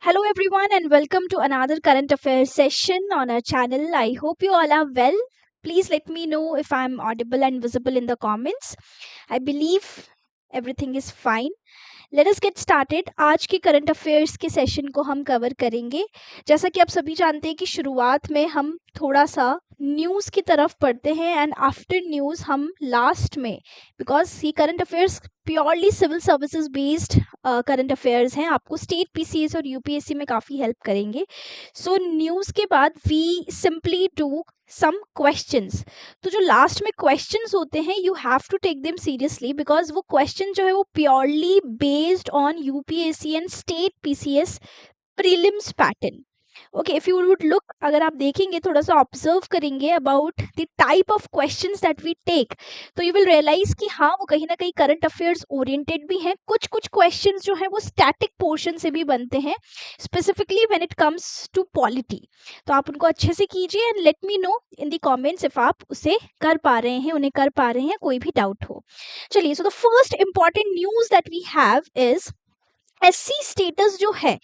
Hello, everyone, and welcome to another current affairs session on our channel. I hope you all are well. Please let me know if I'm audible and visible in the comments. I believe everything is fine. Let us get started. आज के current affairs के session को हम cover करेंगे। जैसा कि आप सभी जानते हैं कि शुरुआत में हम थोड़ा सा न्यूज़ की तरफ पढ़ते हैं एंड आफ्टर न्यूज़ हम लास्ट में, बिकॉज ये current affairs purely civil services based current affairs हैं, आपको स्टेट पीसीएस और यूपीएससी में काफ़ी हेल्प करेंगे। सो न्यूज़ के बाद we simply do some questions. तो जो लास्ट में क्वेश्चंस होते हैं you have to take them seriously, because वो क्वेश्चन जो है वो purely based on UPSC and state PCS prelims pattern. Okay, if you would look, अगर आप देखेंगे, थोड़ा सा ऑब्जर्व करेंगे about the type of questions that we take, तो यू विल रियलाइज कि हाँ, वो कहीं ना कहीं करंट अफेयर्स ओरिएंटेड भी हैं। कुछ कुछ क्वेश्चंस जो है वो स्टैटिक पोर्शन से भी बनते हैं, specifically when it comes to polity. तो आप उनको अच्छे से कीजिए and let me know in the comments if आप उसे कर पा रहे हैं, उन्हें कर पा रहे हैं, कोई भी डाउट हो। चलिए, so the first important news that we have is SC status जो है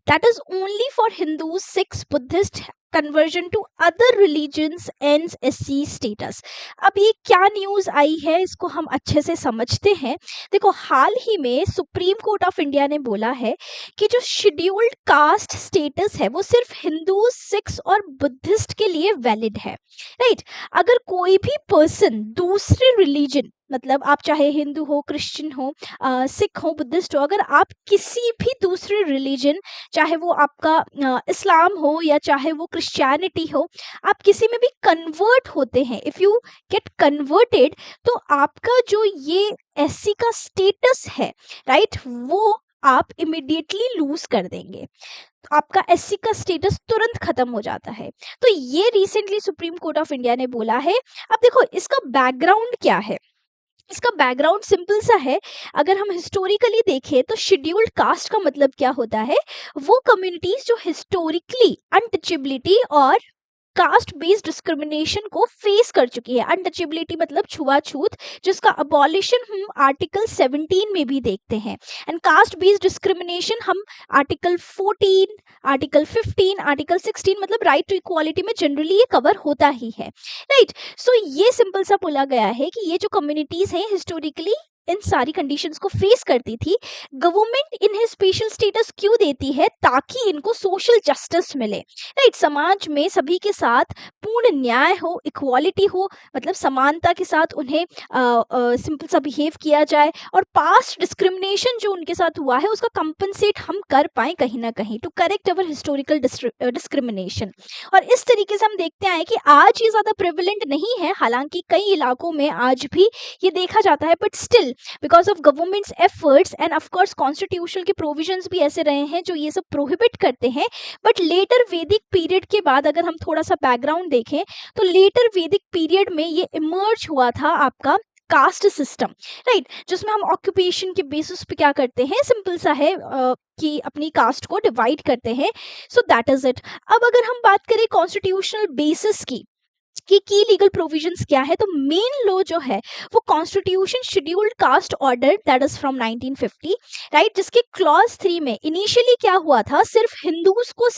that is only for Hindu, Sikhs, Buddhists, conversion to other religions and SC status. अब ये क्या न्यूज आई है इसको हम अच्छे से समझते हैं। देखो, हाल ही में सुप्रीम कोर्ट ऑफ इंडिया ने बोला है कि जो शेड्यूल्ड कास्ट स्टेटस है वो सिर्फ हिंदू, सिख्स और बुद्धिस्ट के लिए वैलिड है, राइट। अगर कोई भी पर्सन दूसरे रिलीजन, मतलब आप चाहे हिंदू हो, क्रिश्चियन हो, सिख हो, बुद्धिस्ट हो, अगर आप किसी भी दूसरे रिलीजन, चाहे वो आपका इस्लाम हो या चाहे वो क्रिश्चियनिटी हो, आप किसी में भी कन्वर्ट होते हैं, इफ़ यू गेट कन्वर्टेड, तो आपका जो ये SC का स्टेटस है, राइट, वो आप इमिडिएटली लूज कर देंगे। आपका SC का स्टेटस तुरंत खत्म हो जाता है। तो ये recently supreme court of India ने बोला है। अब देखो, इसका बैकग्राउंड क्या है। इसका बैकग्राउंड सिंपल सा है। अगर हम हिस्टोरिकली देखें तो शेड्यूल्ड कास्ट का मतलब क्या होता है, वो कम्युनिटीज जो हिस्टोरिकली अनटचेबिलिटी और कास्ट बेस्ड डिस्क्रिमिनेशन को फेस कर चुकी है। अनटचेबिलिटी मतलब छुआछूत, जिसका अबॉलिशन हम आर्टिकल 17 में भी देखते हैं, एंड कास्ट बेस्ड डिस्क्रिमिनेशन हम आर्टिकल 14, आर्टिकल 15, आर्टिकल 16 मतलब राइट टू इक्वालिटी में जनरली ये कवर होता ही है, राइट। सो ये सिंपल सा बोला गया है कि ये जो कम्युनिटीज हैं हिस्टोरिकली इन सारी कंडीशंस को फेस करती थी। गवर्नमेंट इन्हें स्पेशल स्टेटस क्यों देती है, ताकि इनको सोशल जस्टिस मिले, राइट। समाज में सभी के साथ पूर्ण न्याय हो, इक्वालिटी हो, मतलब समानता के साथ उन्हें सिंपल सा बिहेव किया जाए, और पास्ट डिस्क्रिमिनेशन जो उनके साथ हुआ है उसका कंपनसेट हम कर पाए कहीं ना कहीं, to correct our historical discrimination. और इस तरीके से हम देखते आए कि आज ये ज़्यादा प्रिविलेंट नहीं है, हालांकि कई इलाकों में आज भी ये देखा जाता है, but still because of governments efforts end of course constitution के प्रोविजंस भी ऐसे रहे हैं जो ये सब प्रोहिबिट करते हैं। बट लेटर वैदिक पीरियड के बाद अगर हम थोड़ा सा बैकग्राउंड देखें तो लेटर वैदिक पीरियड में ये इमर्ज हुआ था आपका कास्ट सिस्टम, राइट, जिसमें हम ऑक्यूपेशन के बेसिस पे क्या करते हैं, सिंपल सा है कि अपनी कास्ट को डिवाइड करते हैं। सो दैट इज इट। अब अगर हम बात करें कॉन्स्टिट्यूशनल बेसिस की की लीगल प्रोविजंस क्या है, तो मेन लॉ जो है वो constitution scheduled caste order that is from 1950, right, जिसके क्लॉज 3 में इनिशियली क्या हुआ था, सिर्फ हिंदूज को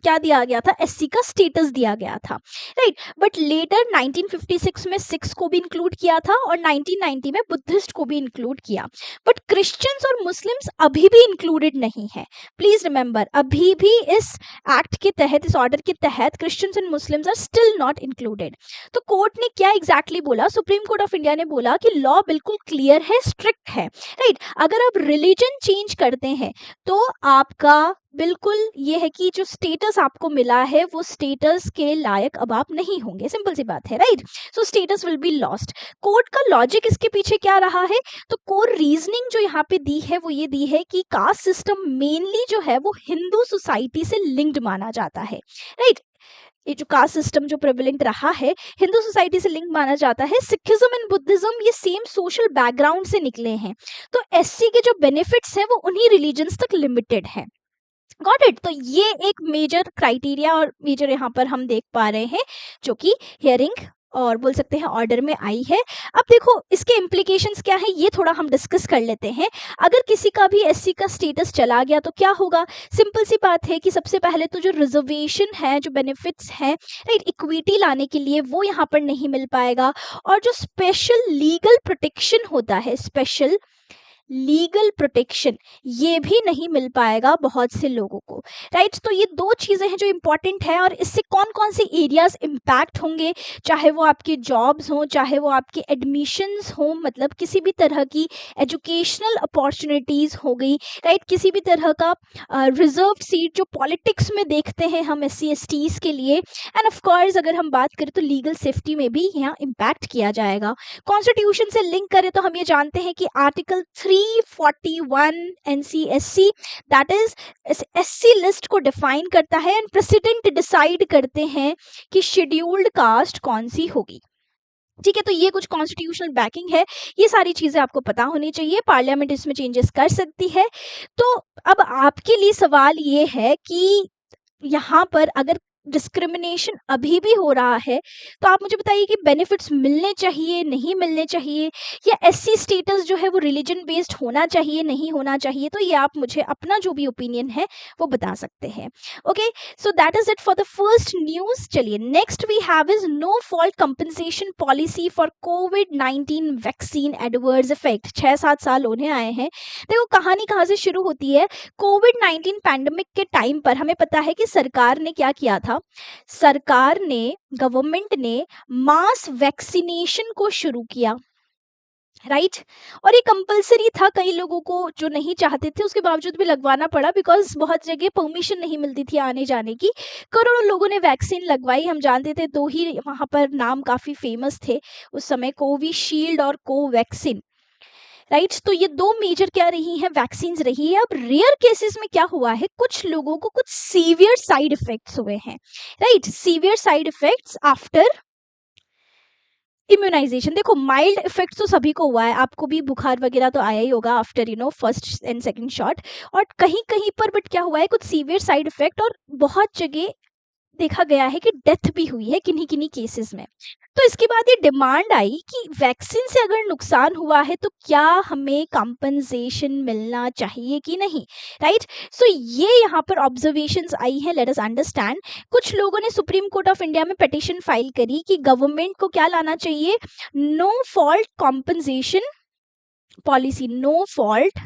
क्या दिया गया था, SC का स्टेटस दिया गया था, राइट। बट लेटर 1956 में सिख्स को भी इंक्लूड किया था और 1990 में बुद्धिस्ट को भी इंक्लूड किया। बट क्रिश्चियंस और मुस्लिम्स अभी भी इंक्लूडेड नहीं है। प्लीज रिमेंबर, अभी भी इस एक्ट के तहत, इस ऑर्डर के तहत Christians and Muslims are still not included. तो कोर्ट ने क्या एग्जैक्टली बोला, सुप्रीम कोर्ट ऑफ इंडिया ने बोला कि लॉ बिल्कुल क्लियर है, स्ट्रिक्ट है, राइट। अगर आप रिलीजन चेंज करते हैं तो आपका बिल्कुल ये है कि जो स्टेटस आपको मिला है वो स्टेटस के लायक अब आप नहीं होंगे, सिंपल सी बात है, right. So status will be lost. Court का लॉजिक इसके पीछे क्या रहा है, तो कोर रीजनिंग जो यहाँ पे दी है वो ये दी है कि कास्ट सिस्टम मेनली जो है वो हिंदू सोसाइटी से लिंक्ड माना जाता है, राइट। ये जो कास्ट सिस्टम जो प्रेवलेंट रहा है हिंदू सोसाइटी से लिंक माना जाता है। सिखिज्म एंड बुद्धिज्म ये सेम सोशल बैकग्राउंड से निकले हैं, तो SC के जो बेनिफिट्स हैं वो उन्हीं रिलीजन्स तक लिमिटेड है। Got it. तो ये एक मेजर क्राइटेरिया और मेजर यहाँ पर हम देख पा रहे हैं जो कि हियरिंग और बोल सकते हैं ऑर्डर में आई है। अब देखो इसके इम्प्लीकेशंस क्या है ये थोड़ा हम डिस्कस कर लेते हैं। अगर किसी का भी एससी का स्टेटस चला गया तो क्या होगा? सिंपल सी बात है कि सबसे पहले तो जो रिजर्वेशन है, जो बेनिफिट्स हैं, राइट, इक्विटी लाने के लिए वो यहाँ पर नहीं मिल पाएगा। और जो स्पेशल लीगल प्रोटेक्शन होता है, स्पेशल लीगल प्रोटेक्शन, ये भी नहीं मिल पाएगा बहुत से लोगों को, राइट। तो ये दो चीज़ें हैं जो इम्पॉर्टेंट है। और इससे कौन कौन से एरियाज इम्पैक्ट होंगे, चाहे वो आपके जॉब्स हों, चाहे वो आपके एडमिशन्स हों, मतलब किसी भी तरह की एजुकेशनल अपॉर्चुनिटीज़ हो गई, राइट, किसी भी तरह का रिजर्व सीट जो पॉलिटिक्स में देखते हैं हम SC STs के लिए। एंड ऑफ कोर्स अगर हम बात करें तो लीगल सेफ्टी में भी यहाँ इम्पैक्ट किया जाएगा। कॉन्स्टिट्यूशन से लिंक करें तो हम ये जानते हैं कि article 341 NC-SC that is SC list को डिफाइन करता है एंड प्रेसिडेंट डिसाइड करते हैं कि शेड्यूल्ड कास्ट कौन सी होगी। ठीक है, तो ये कुछ कॉन्स्टिट्यूशनल बैकिंग है, ये सारी चीजें आपको पता होनी चाहिए। पार्लियामेंट इसमें चेंजेस कर सकती है। तो अब आपके लिए सवाल ये है कि यहाँ पर अगर डिस्क्रिमिनेशन अभी भी हो रहा है तो आप मुझे बताइए कि बेनिफिट्स मिलने चाहिए, नहीं मिलने चाहिए, या SC स्टेटस जो है वो रिलीजन बेस्ड होना चाहिए, नहीं होना चाहिए। तो ये आप मुझे अपना जो भी ओपिनियन है वो बता सकते हैं। Okay, so that is it for the first news. चलिए next we have is no fault compensation policy for COVID-19 vaccine adverse effect. 6-7 साल होने आए हैं। देखो कहानी कहाँ से शुरू होती है। COVID-19 पैंडमिक के टाइम पर हमें पता है कि सरकार ने क्या किया था, सरकार ने, गवर्नमेंट ने मास वैक्सीनेशन को शुरू किया, राइट। और ये कंपलसरी था, कई लोगों को जो नहीं चाहते थे उसके बावजूद भी लगवाना पड़ा, बिकॉज बहुत जगह परमिशन नहीं मिलती थी आने जाने की। करोड़ों लोगों ने वैक्सीन लगवाई। हम जानते थे दो ही वहां पर नाम काफी फेमस थे उस समय, कोविशील्ड और कोवैक्सीन, राइट। तो ये दो मेजर क्या रही हैं, वैक्सीन रही है। अब रेयर केसेस में क्या हुआ है, कुछ लोगों को कुछ सीवियर साइड इफेक्ट्स हुए हैं, right, severe side effects after immunisation. देखो माइल्ड इफेक्ट्स तो सभी को हुआ है, आपको भी बुखार वगैरह तो आया ही होगा after first and second shot. और कहीं कहीं पर बट क्या हुआ है, कुछ सीवियर साइड इफेक्ट, और बहुत जगह देखा गया है कि डेथ भी हुई है किन्हीं किन्हीं केसेस में। तो इसके बाद ये डिमांड आई कि वैक्सीन से अगर नुकसान हुआ है तो क्या हमें कंपनसेशन मिलना चाहिए कि नहीं, राइट। सो ये यहाँ पर ऑब्जर्वेशंस आई है, लेट अस अंडरस्टैंड। कुछ लोगों ने सुप्रीम कोर्ट ऑफ इंडिया में पिटीशन फाइल करी कि गवर्नमेंट को क्या लाना चाहिए, no fault compensation policy. No fault,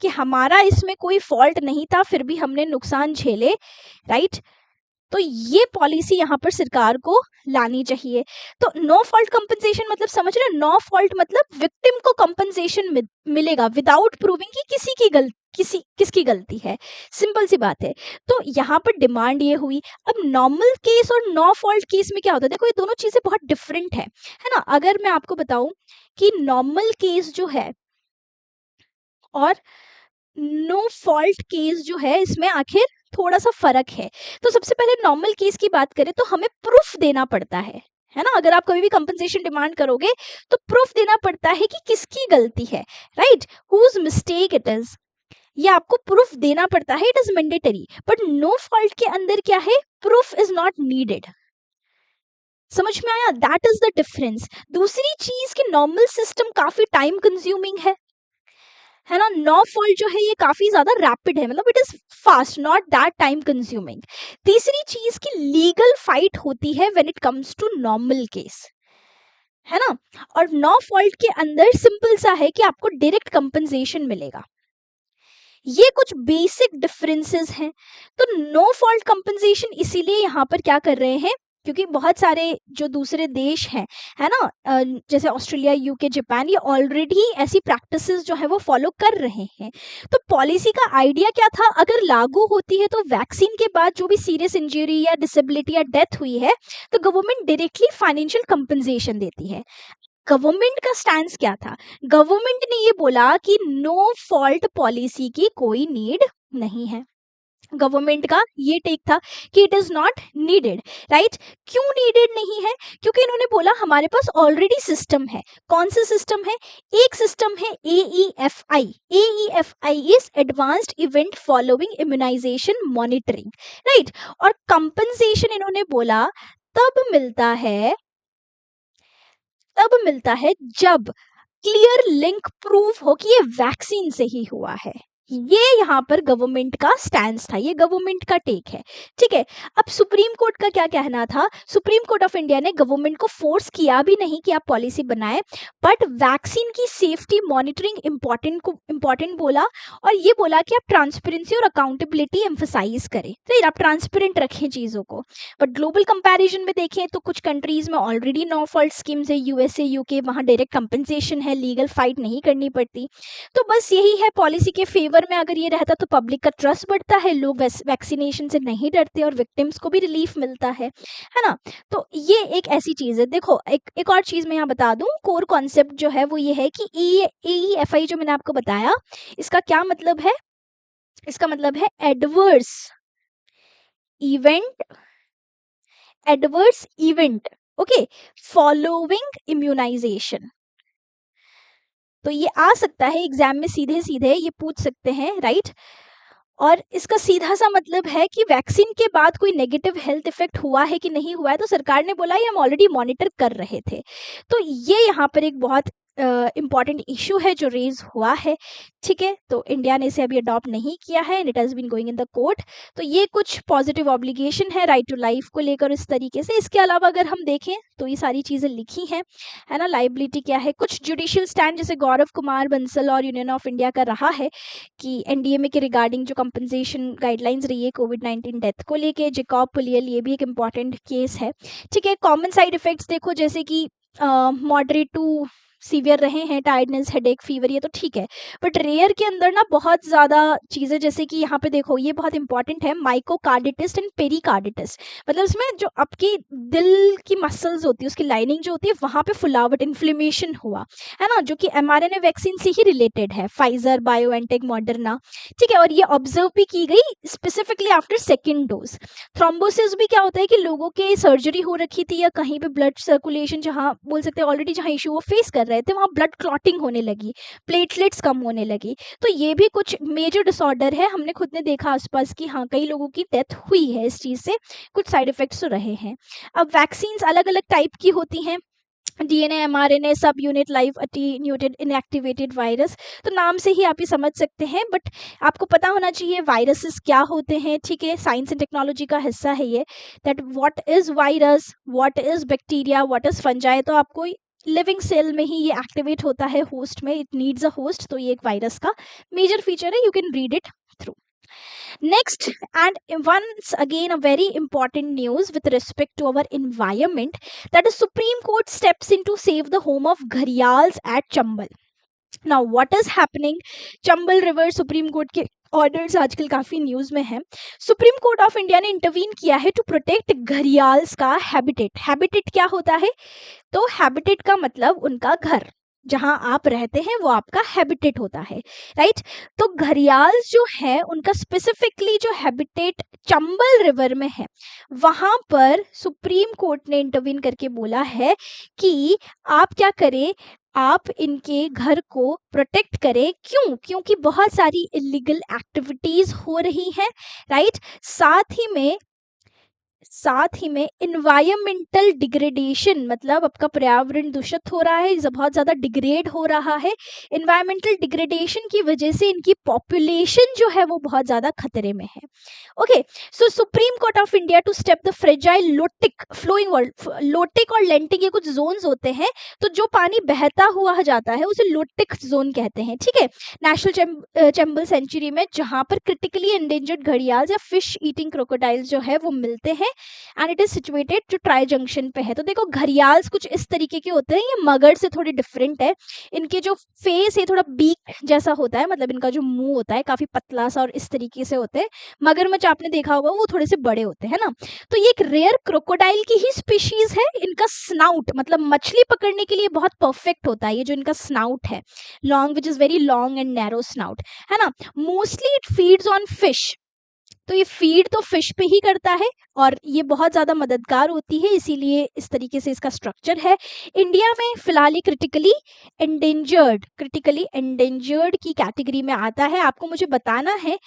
कि हमारा इसमें कोई फॉल्ट नहीं था फिर भी हमने नुकसान झेले, राइट। तो ये पॉलिसी यहाँ पर सरकार को लानी चाहिए। तो नो फॉल्ट कंपनसेशन मतलब समझ रहे हो, नो फॉल्ट मतलब विक्टिम को कंपनसेशन मिलेगा विदाउट प्रूविंग कि किसकी गलती है। सिंपल सी बात है। तो यहाँ पर डिमांड ये हुई। अब नॉर्मल केस और नो फॉल्ट केस में क्या होता है, देखो ये दोनों चीजें बहुत डिफरेंट है ना। अगर मैं आपको बताऊं कि नॉर्मल केस जो है और नो फॉल्ट केस जो है, इसमें आखिर थोड़ा सा फर्क है। तो सबसे पहले नॉर्मल केस की बात करें तो हमें प्रूफ देना पड़ता है ना। अगर आप कभी भी कंपनसेशन डिमांड करोगे तो प्रूफ देना पड़ता है कि किसकी गलती है, right, whose mistake it is. ये आपको प्रूफ देना पड़ता है, it is mandatory. But no fault के अंदर क्या है, प्रूफ इज नॉट नीडेड। समझ में आया, दैट इज द डिफरेंस। दूसरी चीज कि नॉर्मल सिस्टम काफी टाइम कंज्यूमिंग है ना। नो फॉल्ट जो है ये काफी ज्यादा रैपिड है, मतलब it is fast, not that time consuming. तीसरी चीज की लीगल फाइट होती है when it comes to normal case, है ना। और नो फॉल्ट के अंदर सिंपल सा है कि आपको डायरेक्ट कंपनसेशन मिलेगा। ये कुछ बेसिक डिफरेंसेस हैं। तो नो फॉल्ट कंपनसेशन इसीलिए यहाँ पर क्या कर रहे हैं, क्योंकि बहुत सारे जो दूसरे देश हैं, है ना, जैसे ऑस्ट्रेलिया, UK, जापान, ये ऑलरेडी ऐसी प्रैक्टिसेस जो है वो फॉलो कर रहे हैं। तो पॉलिसी का आइडिया क्या था, अगर लागू होती है तो वैक्सीन के बाद जो भी सीरियस इंजरी या डिसेबिलिटी या डेथ हुई है तो गवर्नमेंट डायरेक्टली फाइनेंशियल कंपनसेशन देती है। गवर्नमेंट का स्टैंड क्या था, गवर्नमेंट ने ये बोला कि नो फॉल्ट पॉलिसी की कोई नीड नहीं है। गवर्नमेंट का ये टेक था कि it is not needed, right. क्यों नीडेड नहीं है, क्योंकि इन्होंने बोला हमारे पास ऑलरेडी सिस्टम है। कौन सा सिस्टम है, एक सिस्टम है AEFI। AEFI is advanced event following immunisation monitoring, right. और कंपनसेशन इन्होंने बोला तब मिलता है तब मिलता है जब क्लियर लिंक प्रूव हो कि ये वैक्सीन से ही हुआ है। ये यहाँ पर गवर्नमेंट का स्टैंड था, ये गवर्नमेंट का टेक है, ठीक है। अब सुप्रीम कोर्ट का क्या कहना था? सुप्रीम कोर्ट ऑफ इंडिया ने गवर्नमेंट को फोर्स किया भी नहीं कि आप पॉलिसी बनाएं, बट वैक्सीन की सेफ्टी मॉनिटरिंग इंपॉर्टेंट बोला, और ये बोला कि आप ट्रांसपेरेंसी और अकाउंटेबिलिटी एम्फसाइज करें, तो आप ट्रांसपेरेंट रखें चीज़ों को। बट ग्लोबल कंपैरिजन में देखें तो कुछ कंट्रीज में ऑलरेडी नो फॉल्ट स्कीम्स है, यूएसए यूके, वहाँ डायरेक्ट कंपनसेशन है, लीगल फाइट नहीं करनी पड़ती। तो बस यही है, पॉलिसी के फेवर में अगर ये रहता तो पब्लिक का ट्रस्ट बढ़ता है, लोग वैक्सीनेशन से नहीं डरते और विक्टिम्स को भी रिलीफ मिलता है ना। तो ये एक ऐसी चीज है। देखो एक और चीज मैं यहाँ बता दूं, कोर कॉन्सेप्ट जो है वो ये है कि AEFI जो मैंने आपको बताया, इसका क्या मतलब है? इसका मतलब है adverse event okay following immunisation. तो ये आ सकता है एग्जाम में, सीधे सीधे ये पूछ सकते हैं, राइट। और इसका सीधा सा मतलब है कि वैक्सीन के बाद कोई नेगेटिव हेल्थ इफेक्ट हुआ है कि नहीं हुआ है, तो सरकार ने बोला ये हम ऑलरेडी मॉनिटर कर रहे थे। तो ये यहाँ पर एक बहुत इम्पॉर्टेंट इशू है जो रेज हुआ है, ठीक है। तो इंडिया ने इसे अभी अडॉप्ट नहीं किया है and it has been going in the court. तो ये कुछ पॉजिटिव ऑब्लिगेशन है राइट टू लाइफ को लेकर इस तरीके से। इसके अलावा अगर हम देखें तो ये सारी चीज़ें लिखी हैं, है ना। लाइबिलिटी क्या है, कुछ जुडिशियल स्टैंड जैसे गौरव कुमार बंसल और यूनियन ऑफ इंडिया का रहा है कि एनडीएमए के रिगार्डिंग जो कंपनसेशन गाइडलाइंस रही है कोविड-19 डेथ को लेके, जेकॉब पुलियल, ये भी एक इम्पॉर्टेंट केस है, ठीक है। कॉमन साइड इफेक्ट्स देखो, जैसे कि मॉडरेट टू सीवियर रहे हैं, टायर्डनेस, हेडेक, फीवर, ये तो ठीक है। बट रेयर के अंदर ना बहुत ज़्यादा चीज़ें, जैसे कि यहाँ पे देखो ये बहुत इंपॉर्टेंट है, माइकोकार्डिटिस एंड पेरिकार्डिटिस। मतलब इसमें जो आपकी दिल की मसल्स होती है, उसकी लाइनिंग जो होती है, वहाँ पे फुलावट, इन्फ्लेमेशन हुआ, है ना, जो कि mRNA वैक्सीन से ही रिलेटेड है, फाइजर, बायोएनटेक, मॉडर्ना, ठीक है। और ये ऑब्जर्व भी की गई specifically after second dose. Thrombosis भी क्या होता है कि लोगों के सर्जरी हो रखी थी या कहीं पे ब्लड सर्कुलेशन, जहाँ बोल सकते हैं ऑलरेडी जहाँ इशू वो फेस कर रहे थे, वहाँ ब्लड क्लॉटिंग होने लगी, प्लेटलेट्स कम होने लगी। तो ये भी कुछ मेजर डिसऑर्डर है, हमने खुद ने देखा आसपास की, हाँ कई लोगों की डेथ हुई है इस चीज़ से, कुछ साइड इफेक्ट्स तो रहे हैं। अब वैक्सीन्स अलग अलग टाइप की होती हैं, DNA, mRNA, subunit live attenuated inactivated virus. तो नाम से ही आप ये समझ सकते हैं, बट आपको पता होना चाहिए वायरसेस क्या होते हैं, ठीक है। साइंस एंड टेक्नोलॉजी का हिस्सा है ये, that what is virus, what is bacteria, what is fungi. तो आपको लिविंग सेल में ही ये एक्टिवेट होता है, होस्ट में, इट नीड्स अ होस्ट। तो ये एक वायरस का मेजर फीचर है, you can read it through. Next, and once again, a very important news with respect to our environment, that is Supreme Court steps in to save the home of Gharyals at Chambal. Now, what is happening? Chambal River Supreme Court के orders आजकल काफ़ी news में है। Supreme court of India ने intervene किया है to protect gharials का habitat. Habitat क्या होता है? तो हैबिटेट का मतलब उनका घर, जहां आप रहते हैं वो आपका हैबिटेट होता है, राइट। तो घड़ियाल जो है उनका स्पेसिफिकली जो हैबिटेट चंबल रिवर में है, वहां पर सुप्रीम कोर्ट ने इंटरवीन करके बोला है कि आप क्या करें, आप इनके घर को प्रोटेक्ट करें। क्यों? क्योंकि बहुत सारी इलीगल एक्टिविटीज हो रही हैं, राइट। साथ ही में इन्वायरमेंटल डिग्रेडेशन, मतलब आपका पर्यावरण दूषित हो रहा है, बहुत ज़्यादा डिग्रेड हो रहा है। इन्वायरमेंटल डिग्रेडेशन की वजह से इनकी पॉपुलेशन जो है वो बहुत ज़्यादा खतरे में है। Okay, so supreme court of India to step the fragile lotic flowing world. Lotic और लेंटिक ये कुछ जोन्स होते हैं, तो जो पानी बहता हुआ जाता है उसे लोटिक जोन कहते हैं, ठीक है। नेशनल चैम्बल सेंचुरी में, जहाँ पर क्रिटिकली एंडेंजर्ड घड़ियाल या फिश ईटिंग क्रोकोडाइल्स जो है वो मिलते हैं, एंड इट इज सिचुएटेड जो ट्राई जंक्शन पे है। तो देखो घड़ियाल्स कुछ इस तरीके के होते हैं, ये मगर से थोड़ी डिफरेंट है। इनके जो फेस है थोड़ा बीक जैसा होता है, मतलब इनका जो मुंह होता है काफी पतला सा और इस तरीके से होते हैं। मगरमच्छ आपने देखा होगा वो थोड़े से बड़े होते हैं ना। तो ये एक रेयर क्रोकोडाइल की ही स्पीशीज है। इनका स्नाउट मतलब मछली पकड़ने के लिए बहुत परफेक्ट होता है, ये जो इनका स्नाउट है, long, which is very long and narrow snout, है ना। Mostly it feeds on fish. तो ये फीड तो फिश पे ही करता है और ये बहुत ज़्यादा मददगार होती है, इसीलिए इस तरीके से इसका स्ट्रक्चर है। इंडिया में फिलहाल ये क्रिटिकली एंडेंजर्ड की कैटेगरी में आता है। आपको मुझे बताना है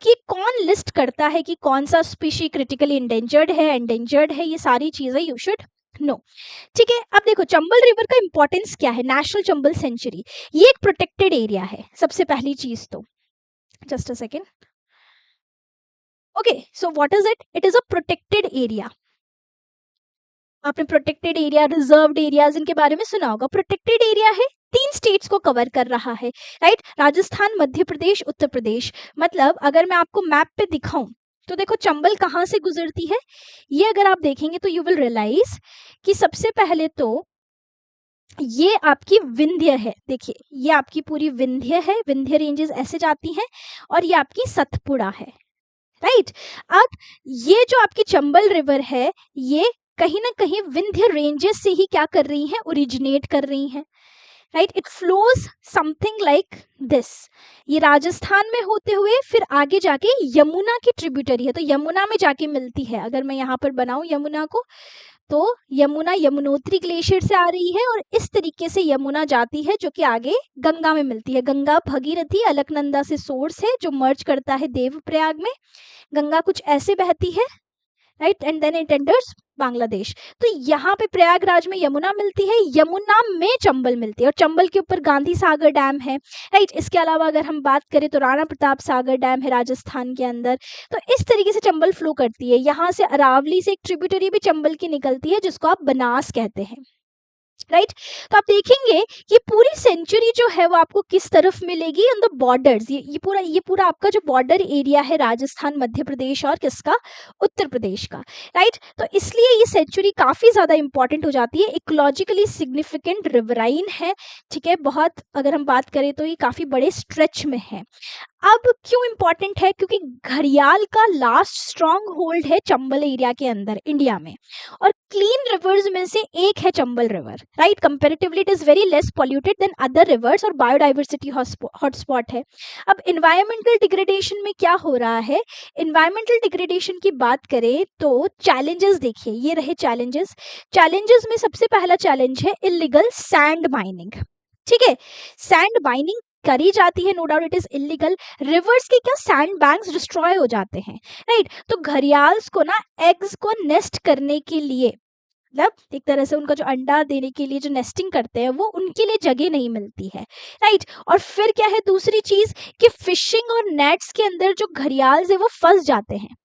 कि कौन लिस्ट करता है कि कौन सा स्पीशी क्रिटिकली एंडेंजर्ड है, ये सारी चीज़ें यू शुड नो। ठीक है, अब देखो चंबल रिवर का इंपॉर्टेंस क्या है, नेशनल चंबल सेंचुरी, ये एक प्रोटेक्टेड एरिया है सबसे पहली चीज तो, just a second. Okay, so what is it, it is a protected area. आपने प्रोटेक्टेड एरिया, रिजर्व्ड एरियाज इनके बारे में सुना होगा। प्रोटेक्टेड एरिया है, 3 स्टेट्स को कवर कर रहा है, राइट, राजस्थान, मध्य प्रदेश, उत्तर प्रदेश। मतलब अगर मैं आपको मैप पे दिखाऊं तो देखो चंबल कहाँ से गुजरती है, ये अगर आप देखेंगे तो यू विल रियलाइज कि सबसे पहले तो ये आपकी विंध्य है, देखिए ये आपकी पूरी विंध्य है, विंध्य रेंजेस ऐसे जाती हैं, और ये आपकी सतपुड़ा है, राइट। अब ये जो आपकी चंबल रिवर है, ये कहीं ना कहीं विंध्य रेंजेस से ही क्या कर रही है, ओरिजिनेट कर रही है, right. It flows something like this, ये राजस्थान में होते हुए फिर आगे जाके यमुना की ट्रिब्यूटरी है, तो यमुना में जाके मिलती है। अगर मैं यहाँ पर बनाऊं यमुना को, तो यमुना यमुनोत्री ग्लेशियर से आ रही है, और इस तरीके से यमुना जाती है जो कि आगे गंगा में मिलती है। गंगा भगीरथी अलकनंदा से सोर्स है जो मर्ज करता है देवप्रयाग में। गंगा कुछ ऐसे बहती है, right, and then it enters Bangladesh. तो यहाँ पे प्रयागराज में यमुना मिलती है, यमुना में चंबल मिलती है, और चंबल के ऊपर गांधी सागर डैम है, राइट। इसके अलावा अगर हम बात करें तो राणा प्रताप सागर डैम है राजस्थान के अंदर। तो इस तरीके से चंबल फ्लो करती है। यहाँ से अरावली से एक ट्रिब्यूटरी भी चंबल की निकलती है जिसको आप बनास कहते हैं, राइट। तो आप देखेंगे कि पूरी सेंचुरी जो है वो आपको किस तरफ मिलेगी, ऑन द बॉर्डर्स। ये पूरा आपका जो बॉर्डर एरिया है राजस्थान, मध्य प्रदेश और किसका, उत्तर प्रदेश का, राइट। तो इसलिए ये सेंचुरी काफी ज्यादा इंपॉर्टेंट हो जाती है, इकोलॉजिकली सिग्निफिकेंट रिवराइन है, ठीक है, बहुत। अगर हम बात करें तो ये काफी बड़े स्ट्रेच में है। अब क्यों इंपॉर्टेंट है, क्योंकि घड़ियाल का लास्ट स्ट्रॉन्ग होल्ड है चंबल एरिया के अंदर इंडिया में, और क्लीन रिवर्स में से एक है Chambal river, right. Comparatively it is very less polluted then other rivers, और बायोडाइवर्सिटी हॉटस्पॉट है। अब इन्वायरमेंटल डिग्रेडेशन में क्या हो रहा है, इन्वायरमेंटल डिग्रेडेशन की बात करें तो चैलेंजेस देखिए, ये रहे चैलेंजेस। चैलेंजेस में सबसे पहला चैलेंज है इलीगल सैंड माइनिंग, ठीक है। सैंड माइनिंग करी जाती है, no doubt it is illegal. Rivers के क्या सैंड बैंक्स डिस्ट्रॉय हो जाते हैं, राइट। तो घड़ियाल्स को ना एग्स को नेस्ट करने के लिए, मतलब एक तरह से उनका जो अंडा देने के लिए जो नेस्टिंग करते हैं, वो उनके लिए जगह नहीं मिलती है, राइट। और फिर क्या है दूसरी चीज, कि फिशिंग और नेट्स के अंदर जो घड़ियाल्स है वो फंस जाते हैं,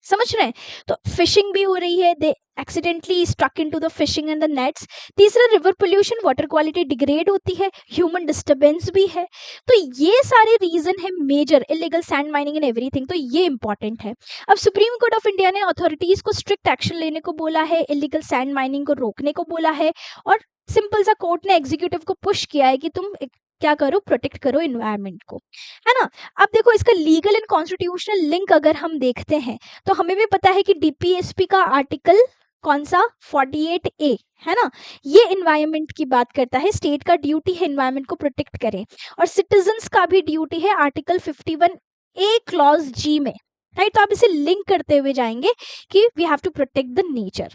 समझ रहे हैं। तो फिशिंग भी हो रही है, they accidentally struck into the fishing and the nets. तीसरा river pollution, water quality degrade होती है, ह्यूमन डिस्टर्बेंस भी है। तो ये सारे रीजन है major, illegal sand mining and everything, तो ये इंपॉर्टेंट है। अब सुप्रीम कोर्ट ऑफ इंडिया ने अथॉरिटीज को स्ट्रिक्ट एक्शन लेने को बोला है, इलीगल सैंड माइनिंग को रोकने को बोला है, और सिंपल सा कोर्ट ने एग्जीक्यूटिव को पुश किया है कि तुम क्या करो, प्रोटेक्ट करो इन्वायरमेंट को, है ना। अब देखो इसका लीगल एंड कॉन्स्टिट्यूशनल लिंक अगर हम देखते हैं तो हमें भी पता है कि डीपीएसपी का आर्टिकल कौन सा, 48A, है ना। ये इन्वायरमेंट की बात करता है, स्टेट का ड्यूटी है इन्वायरमेंट को प्रोटेक्ट करें, और सिटीजन्स का भी ड्यूटी है आर्टिकल 51A क्लॉज G में, राइट। तो आप इसे लिंक करते हुए जाएंगे कि we have to protect the nature,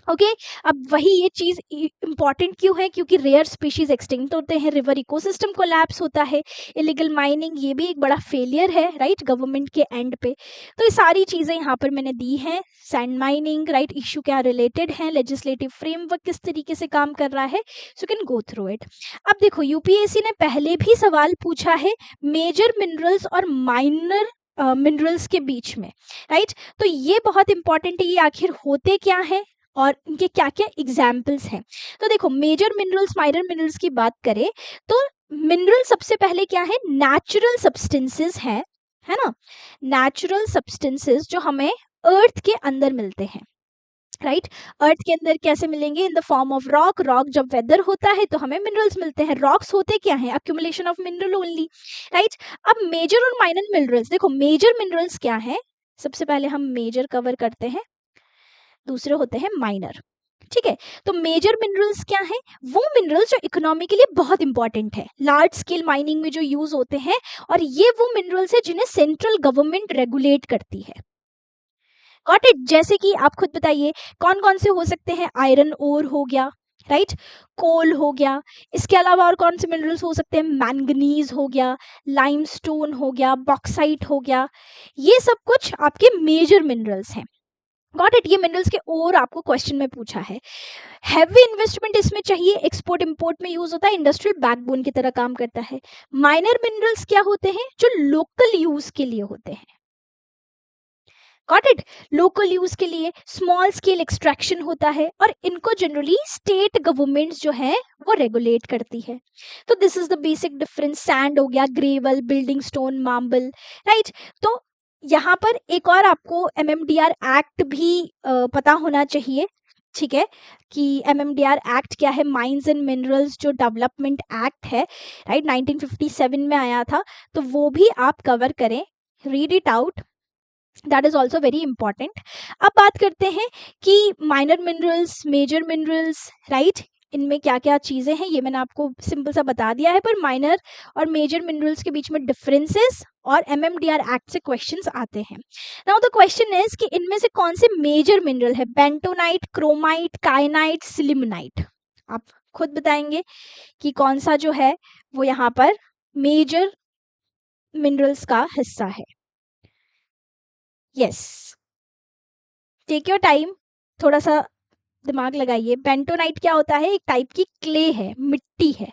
okay. अब वही ये चीज इंपॉर्टेंट क्यों है, क्योंकि रेयर स्पीशीज एक्सटिंक्ट होते हैं, रिवर इकोसिस्टम कोलैप्स होता है, इलीगल माइनिंग ये भी एक बड़ा फेलियर है, राइट, गवर्नमेंट के एंड पे। तो ये सारी चीजें यहाँ पर मैंने दी हैं, सैंड माइनिंग, राइट, इशू क्या रिलेटेड है, लेजिस्लेटिव फ्रेमवर्क किस तरीके से काम कर रहा है, so can go through it. अब देखो यूपीएससी ने पहले भी सवाल पूछा है मेजर मिनरल्स और माइनर मिनरल्स के बीच में, राइट। तो ये बहुत इंपॉर्टेंट है, ये आखिर होते क्या है और इनके क्या क्या एग्जाम्पल्स हैं। तो देखो मेजर मिनरल्स, माइनर मिनरल्स की बात करें तो मिनरल सबसे पहले क्या है, नेचुरल सब्सटेंसेस है ना। नेचुरल सब्सटेंसेस जो हमें अर्थ के अंदर मिलते हैं, राइट। अर्थ के अंदर कैसे मिलेंगे, in the form of rock. Rock जब वेदर होता है तो हमें मिनरल्स मिलते हैं। रॉक्स होते क्या हैं, accumulation of mineral only, right. अब मेजर और माइनर मिनरल्स, देखो मेजर मिनरल्स क्या है, सबसे पहले हम मेजर कवर करते हैं, दूसरे होते हैं माइनर, ठीक है। तो मेजर मिनरल्स क्या है, वो मिनरल्स जो इकोनॉमी के लिए बहुत इंपॉर्टेंट है, लार्ज स्केल माइनिंग में जो यूज होते हैं, और ये वो मिनरल्स है जिन्हें सेंट्रल गवर्नमेंट रेगुलेट करती है, गॉट इट। जैसे कि आप खुद बताइए कौन कौन से हो सकते हैं, आयरन ओर हो गया, राइट, कोल हो गया, इसके अलावा और कौन से मिनरल्स हो सकते हैं, मैंगनीज हो गया, लाइमस्टोन हो गया, बॉक्साइट हो गया, ये सब कुछ आपके मेजर मिनरल्स हैं, गॉट इट। ये मिनरल्स के और आपको क्वेश्चन में पूछा है। हैवी इन्वेस्टमेंट इसमें चाहिए, एक्सपोर्ट इंपोर्ट में यूज होता है, इंडस्ट्रियल बैकबोन की तरह काम करता है। माइनर मिनरल्स क्या होते हैं? जो लोकल यूज के लिए होते हैं। Got it. लोकल यूज के लिए स्मॉल स्केल एक्सट्रैक्शन होता है और इनको जनरली स्टेट गवर्नमेंट्स जो है वो रेगुलेट करती है। तो this is the basic difference. Sand हो गया, gravel, building stone, marble, right. तो यहाँ पर एक और आपको एमएमडीआर एक्ट भी पता होना चाहिए, ठीक है, कि एमएमडीआर एक्ट क्या है। माइंस एंड मिनरल्स जो डेवलपमेंट एक्ट है, राइट, 1957 में आया था, तो वो भी आप कवर करें, read it out, that is also very important. अब बात करते हैं कि minor minerals, major minerals, right, इनमें क्या क्या चीज़ें हैं, ये मैंने आपको सिंपल सा बता दिया है। पर माइनर और मेजर मिनरल्स के बीच में डिफरेंसेस और एमएमडीआर एक्ट से क्वेश्चंस आते हैं। नाउ द क्वेश्चन इज कि इनमें से कौन से मेजर मिनरल है? Bentonite, chromite, kyanite, sillimanite. आप खुद बताएंगे कि कौन सा जो है वो यहाँ पर मेजर मिनरल्स का हिस्सा है। यस, टेक योर टाइम, थोड़ा सा दिमाग लगाइए। बेंटोनाइट क्या होता है? एक टाइप की क्ले है, मिट्टी है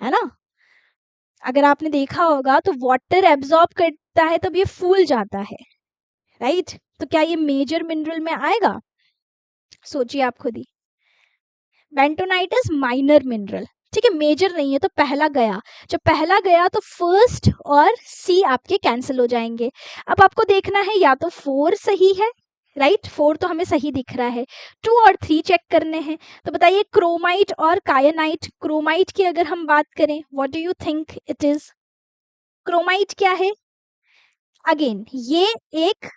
ना। अगर आपने देखा होगा तो वाटर एब्जॉर्ब करता है तब ये फूल जाता है, राइट। तो क्या ये मेजर मिनरल में आएगा? सोचिए आप खुद ही। बेंटोनाइट इज माइनर मिनरल, ठीक है, मेजर नहीं है। तो पहला गया, जब पहला गया तो फर्स्ट और सी आपके कैंसिल हो जाएंगे। अब आपको देखना है या तो 4 सही है, राइट, 4 तो हमें सही दिख रहा है, 2 और 3 चेक करने हैं। तो बताइए क्रोमाइट और कायनाइट। क्रोमाइट की अगर हम बात करें, what do you think it is? Chromite क्या है? अगेन ये एक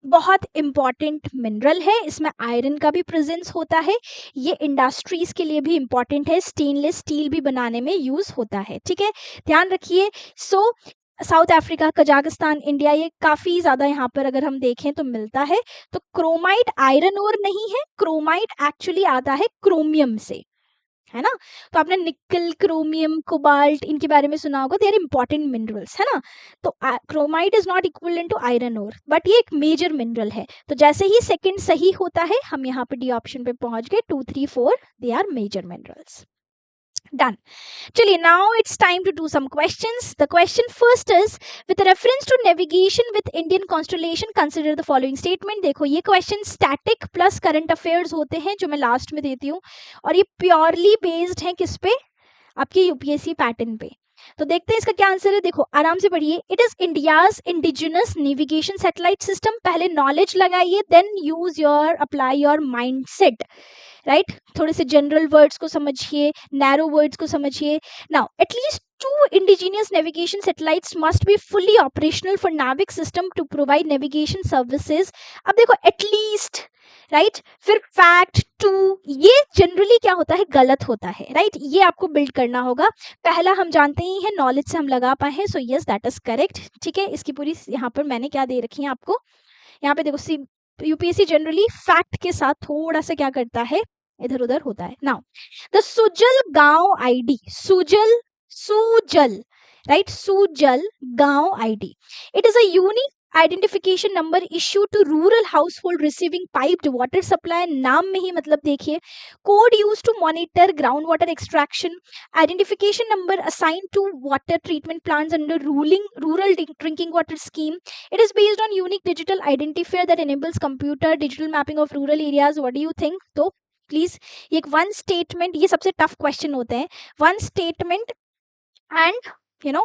बहुत इंपॉर्टेंट मिनरल है, इसमें आयरन का भी प्रेजेंस होता है। ये इंडस्ट्रीज के लिए भी इंपॉर्टेंट है, स्टेनलेस स्टील भी बनाने में यूज होता है, ठीक है, ध्यान रखिए। सो साउथ अफ्रीका, कजाकिस्तान, इंडिया, ये काफी ज्यादा यहाँ पर अगर हम देखें तो मिलता है। तो क्रोमाइट आयरन ओर नहीं है, क्रोमाइट एक्चुअली आता है क्रोमियम से, है ना। तो आपने निकल, क्रोमियम, कोबाल्ट, इनके बारे में सुना होगा, दे आर इंपॉर्टेंट मिनरल्स, है ना। तो chromite is not equivalent to iron ore, but ये एक मेजर मिनरल है। तो जैसे ही सेकंड सही होता है, हम यहाँ पे डी ऑप्शन पे पहुंच गए। 2, 3, 4 they are major minerals. Done. चलिए, now it's time to do some questions. The question first is, with reference to navigation with Indian constellation, consider the following statement. देखो, ये question static plus current affairs होते हैं, जो मैं last में देती हूँ, और ये प्योरली बेस्ड है किस पे? आपके यूपीएससी पैटर्न पे। तो देखते हैं इसका क्या आंसर है। देखो, आराम से पढ़िए। It is India's indigenous navigation satellite system. पहले नॉलेज लगाइए, then use your, apply your mindset, right. थोड़े से जनरल वर्ड्स को समझिए, नैरो वर्ड्स को समझिए। Now at least 2 indigenous navigation satellites must be fully operational for NAVIC system to provide navigation services. अब देखो एटलीस्ट, राइट, फिर फैक्ट 2, ये जनरली क्या होता है? गलत होता है, राइट। ये आपको बिल्ड करना होगा। पहला हम जानते ही हैं, नॉलेज से हम लगा पाए हैं, so yes that is correct, ठीक है। इसकी पूरी यहाँ पर मैंने क्या दे रखी है आपको, यहाँ पे देखो, यूपीएससी जनरली फैक्ट के साथ थोड़ा सा क्या करता है, इधर उधर होता है। Now the Sujal Gaon ID, Sujal, Sujal, right, Sujal Gaon ID, it is a unique identification number issue to rural household receiving piped water supply. नाम में ही मतलब देखिए, code use to monitor ground water extraction, identification number assign to water treatment plants under rural drinking water scheme. It is based on unique digital identifier that enables computer digital mapping of rural areas. What do you think? तो please ये एक one statement, ये सबसे tough question होते हैं, one statement and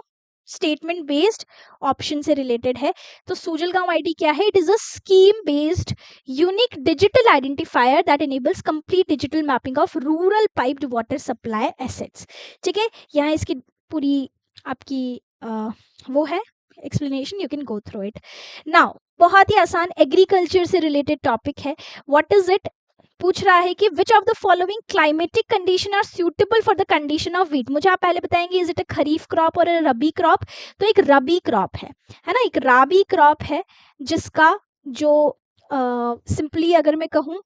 statement based option से related है। तो सुजल गांव आईडी क्या है? It is a scheme based unique digital identifier that enables complete digital mapping of rural piped water supply assets, ठीक है। यहाँ इसकी पूरी आपकी वो है explanation, you can go through it now. बहुत ही आसान एग्रीकल्चर से रिलेटेड टॉपिक है। What is it? पूछ रहा है कि which of the following climatic condition are suitable for the condition of wheat. मुझे आप पहले बताएंगे, is it a kharif crop और रबी क्रॉप? तो एक रबी क्रॉप है ना, एक राबी क्रॉप है, जिसका जो सिंपली अगर मैं कहूँ,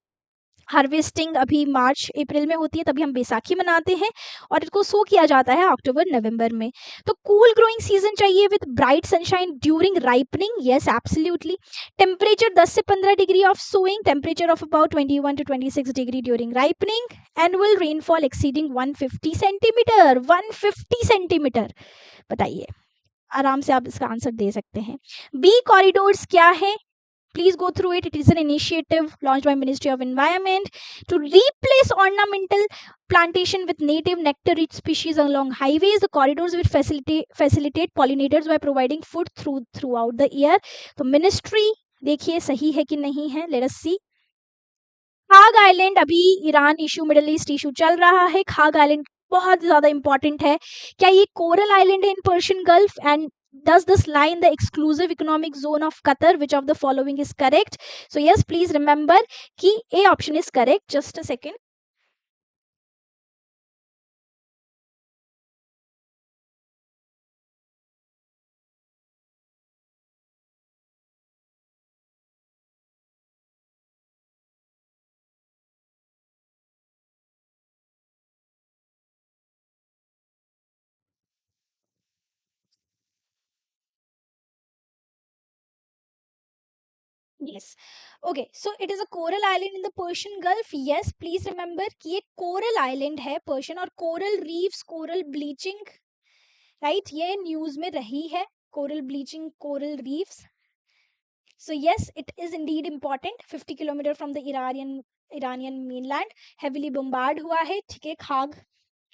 हार्वेस्टिंग अभी मार्च अप्रैल में होती है, तभी हम बैसाखी मनाते हैं और इसको सो किया जाता है अक्टूबर नवंबर में। तो कूल ग्रोइंग सीजन चाहिए with bright sunshine during ripening, yes absolutely. Temperature 10 से 15 degree of sowing, temperature of about 21 to 26 degree during ripening, annual rainfall exceeding 150 centimetre, 150 centimetre. बताइए, आराम से आप इसका आंसर दे सकते हैं। बी कॉरिडोर्स क्या है? Please go through it. It is an initiative launched by Ministry of Environment to replace ornamental plantation with native nectar-rich species along highways. The corridors will facilitate pollinators by providing food throughout the year. तो ministry देखिए सही है कि नहीं है. Let us see. खाग island, अभी Iran issue, middle east issue चल रहा है. खाग आइलैंड बहुत ज्यादा इंपॉर्टेंट है. क्या ये कोरल आइलैंड है in Persian gulf? And does this lie in the exclusive economic zone of Qatar? Which of the following is correct? So yes, please remember कि A option is correct. Just a second. Yes. Okay, so it is a coral island in the Persian Gulf. Yes, please remember कि ये coral island है Persian, और coral reefs, coral bleaching, right? ये news में रही है, coral bleaching, coral reefs. So yes, it is indeed important. 50 kilometre from the Iranian mainland, heavily bombard हुआ है. ठीक है, खाग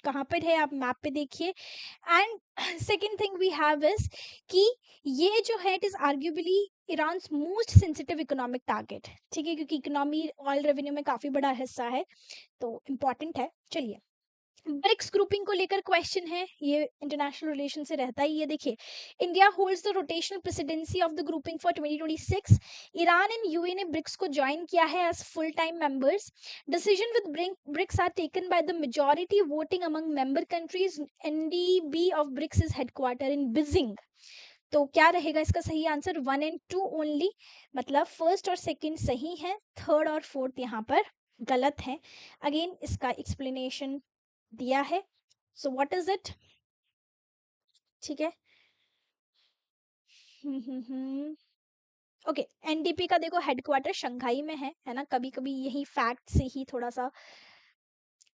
कहाँ पर है आप मैप पे देखिए. And second thing we have is कि ये जो है it is arguably Iran most sensitive economic target. ठीक है, क्योंकि इकोनॉमी ऑयल रेवेन्यू में काफी बड़ा हिस्सा है, तो इम्पॉर्टेंट है. चलिए, ब्रिक्स ग्रुपिंग को लेकर क्वेश्चन है, ये इंटरनेशनल रिलेशन से रहता ही है. देखिए, India holds the rotational presidency of the grouping for 2026. Iran and UAE ने ब्रिक्स को ज्वाइन किया है as full time members. Decision with BRICS are taken by the majority voting among member countries. NDB of BRICS is headquarter in Beijing. तो क्या रहेगा इसका सही answer? 1 and 2 only, मतलब फर्स्ट और सेकंड सही है, थर्ड और फोर्थ यहाँ पर गलत है. अगेन इसका एक्सप्लेनेशन दिया है. So what is it? ठीक है. ओके, एनडीपी का देखो हेडक्वार्टर शंघाई में है ना. कभी कभी यही फैक्ट से ही थोड़ा सा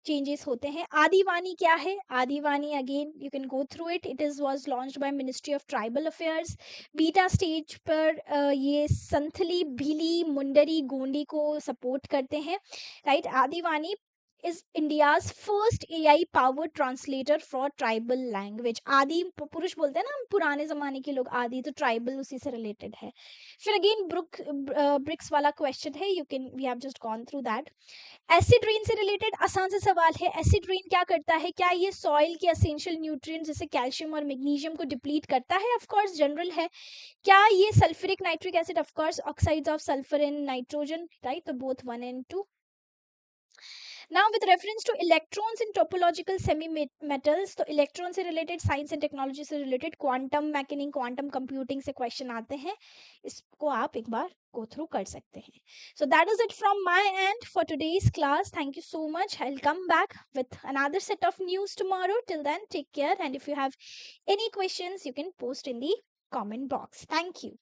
चेंजेस होते हैं. आदिवानी क्या है? Adivaani again you can go through it. It is was launched by ministry of tribal affairs. Beta stage पर ये संथली, भीली, मुंडरी, गोंडी को सपोर्ट करते हैं, right. आदिवानी is India's first AI powered translator for tribal language. आदि पुरुष बोलते हैं ना हम, पुराने जमाने के लोग. आदि तो ट्राइबल उसी से रिलेटेड है. फिर अगेन ब्रिक्स वाला क्वेश्चन है, you can, we have just gone through that. Acid rain से रिलेटेड आसान से सवाल है. एसिड रेन क्या करता है? क्या ये सॉइल के एसेंशियल न्यूट्रिएंट्स जैसे कैल्शियम और मैग्नीशियम को डिप्लीट करता है? ऑफ कोर्स जनरल है. क्या ये sulphuric nitric acid? Of course oxides of sulphur and nitrogen, right. तो both 1 and 2. Now with reference to electrons in topological semi-metals, तो इलेक्ट्रॉन से रिलेटेड, साइंस एंड टेक्नोलॉजी से रिलेटेड, क्वांटम मैकेनिंग, क्वांटम कंप्यूटिंग से question आते हैं. इसको आप एक बार go through कर सकते हैं. So that is it from my end for today's class. Thank you so much. I'll come back with another set of news tomorrow. Till then, take care. And if you have any questions, you can post in the comment box. Thank you.